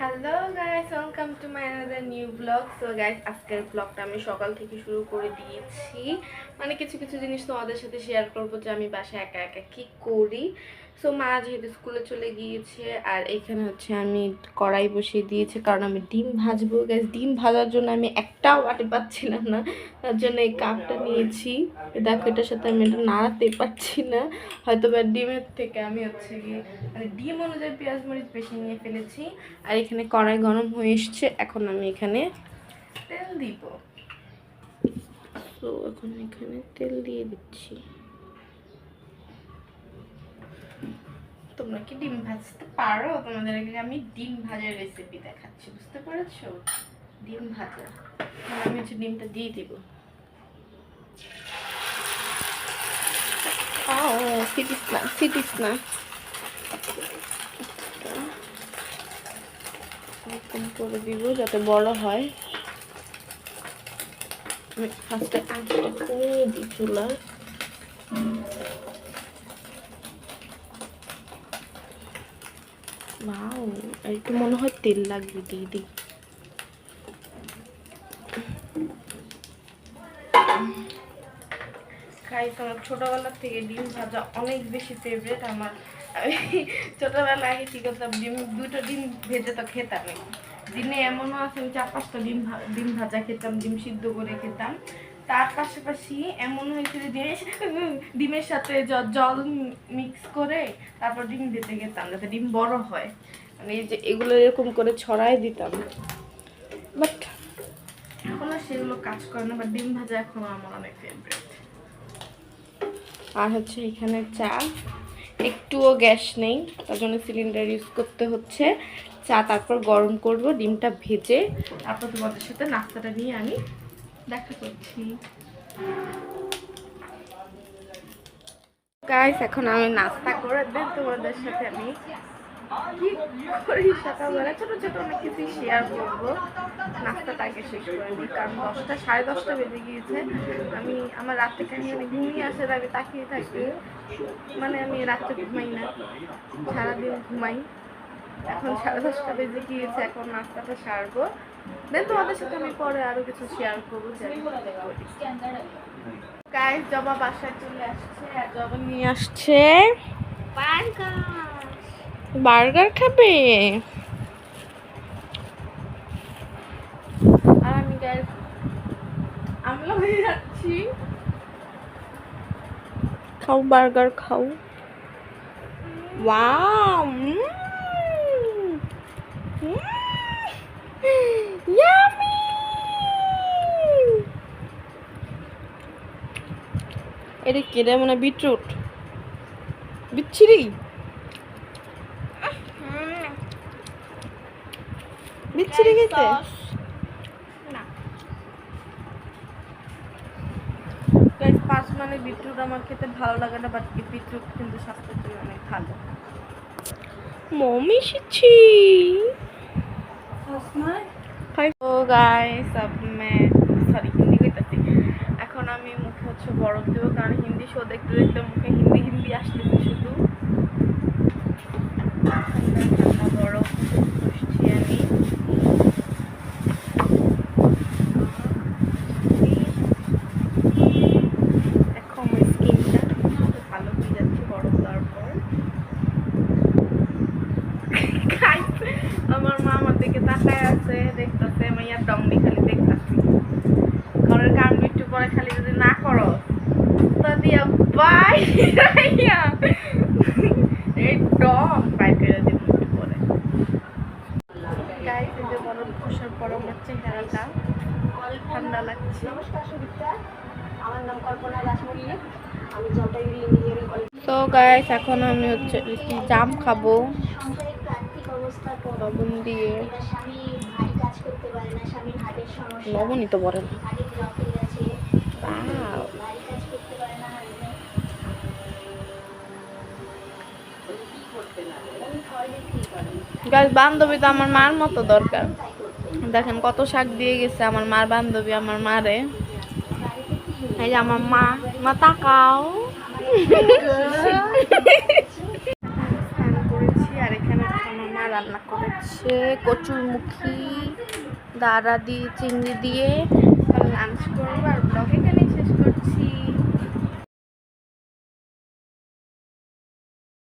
Hello guys, welcome to my another new blog. So guys, আজকের ব্লগটা আমি সকাল থেকে শুরু করে দিয়েছি। মানে কিছু কিছু জিনিস তোমাদের সাথে শেয়ার করবো যে আমি বাসায় একা একা কী করি। সো মা যেহেতু স্কুলে চলে গিয়েছে, আর এখানে হচ্ছে আমি কড়াই বসিয়ে দিয়েছি কারণ আমি ডিম ভাজবো। গাইস, ডিম ভাজার জন্য আমি একটাও আটে পাচ্ছিলাম না, তার জন্য এই কাপটা নিয়েছি। দেখো, এটার সাথে আমি এটা নাড়াতে পারছি না, হয়তো বা ডিমের থেকে আমি হচ্ছে গিয়ে মানে ডিম অনুযায়ী পেঁয়াজ মরিচ বেশি নিয়ে ফেলেছি। আর এখানে কড়াই গরম হয়ে এসছে, এখন আমি এখানে তেল দিব। তো এখন এখানে তেল দিয়ে দিচ্ছি। তোমরা কি ডিম ভাজতে পারো? তোমাদেরকে আমি ডিম ভাজার রেসিপি দেখাচ্ছি, বুঝতে পেরেছো? ডিম ভাজা। আমি হচ্ছে ডিমটা দিয়ে দিব। সিটিস না এরকম করে দিব যাতে বড় হয়। আমি ফার্স্টে আঁচটা কমিয়ে দিই চুলার। ওয়াও, একটু মনে হয় তেল লাগবে, দিয়ে দিই। গাইস, আমার ছোটবেলার থেকে ডিম ভাজা অনেক বেশি ফেভারিট আমার। আমি ছোটবেলায় আগে কি করতাম, দুটো ডিম ভেজে তো খেতাম। দিনে এমনও আছে আমি 4-5টা ডিম ভাজা খেতাম, ডিম সিদ্ধ করে খেতাম। তার পাশাপাশি এমন হয়েছিল যে ডিমের সাথে জল মিক্স করে তারপর ডিম দিতে খেতাম যাতে ডিম বড় হয়। মানে এই যে এগুলো এরকম করে ছড়াই দিতাম, বাট এখন আর সেগুলো কাজ করে না। বাট ডিম ভাজা এখনো আমার অনেক ফেভারিট। আর হচ্ছে এখানে চা, একটুও গ্যাস নেই, তার জন্য সিলিন্ডার ইউজ করতে হচ্ছে। চা তারপর গরম করব, ডিমটা ভেজে তারপর তোমাদের সাথে নাস্তাটা নিয়ে আমি দেখা করছি। গাইস, এখন আমি নাস্তা করে দেন তোমাদের সাথে আমি কি করি সকালবেলা ছোট ছোট অনেক কিছু শেয়ার করবো। নাস্তাটা আগে শেষ করে দিই কারণ 10টা 10:30 বেজে গিয়েছে। আমার রাত্রে কাহিনী অনেক ঘুমিয়ে আসে, আমি তাকিয়ে থাকি। মানে আমি রাত্রে ঘুমাই না, সারাদিন ঘুমাই। এখন 10:30 বেজে গিয়েছে, এখন নাস্তাটা সারবো, দেন তোমাদের সাথে আমি পরে আরো কিছু শেয়ার করবো। গাইস, জবা বাসায় চলে আসছে আর জবা নিয়ে আসছে বার্গার খাবে। আর আমি গাইস আমলা হয়ে যাচ্ছি। খাও, বার্গার খাও। Wow, yummy. এটা কি রে? মানে বিটরুট, বিচ্ছিরি বিচ্ছিরি খেতে না। গাইস, পার্সোনালি বিটরুট আমার খেতে ভালো লাগে না, বাট বিটরুট কিন্তু স্বাস্থ্যের জন্য অনেক ভালো। মমি এসেছি। তো গাইস, হিন্দি কইতাছি। এখন আমি মুখে হচ্ছে বরফ দেবো কারণ হিন্দি শো দেখতে দেখতে মুখে হিন্দি হিন্দি আসতেছে শুধু। ঠান্ডা বরফ বসছি আমি। দেখো আমার স্কিনটা ভালো হয়ে যাচ্ছে বরফ দেওয়ার পর। আমার মা আমার দিকে তাকায় আছে, দেখতেছে মাইয়া দমনি খালি দেখতেছি। ঘরের কাম একটু পরে খালি যদি না করো তা দিয়া বাই এই ডম বাই করে দিব একটু পরে। গাইস, এই যে বরফ খসার পর আমার চেহারাটা ঠান্ডা লাগছে। নমস্কার সুদীপ্তা, আমার নাম কল্পনা দাস মল্লিক, আমি জলপাইগুড়ি ইঞ্জিনিয়ারিং কলেজ। তো গাইস, এখন আমি হচ্ছে জাম খাবো সংসারিক আর্থিক অবস্থার পর লবণ দিয়ে। এবার স্বামী ভারী কাজ করতে পারে না, স্বামীর হার্টের সমস্যা, লবণই তো বলে না। হার্টে ব্লক হয়ে গেছে, ভারী কাজ করতে পারে না। গাইস, বান্ধবী তো আমার মার মতো দরকার। দেখেন কত শাক দিয়ে গেছে আমার মার বান্ধবী আমার মারে। এই যে আমার মা, মা তাকাও। স্নান করেছি আর এখানে আমার মা রান্না করেছে। হচ্ছে কচুরমুখী দাঁড়া দিয়ে চিংড়ি দিয়ে লাঞ্চ করবো আর ব্লগে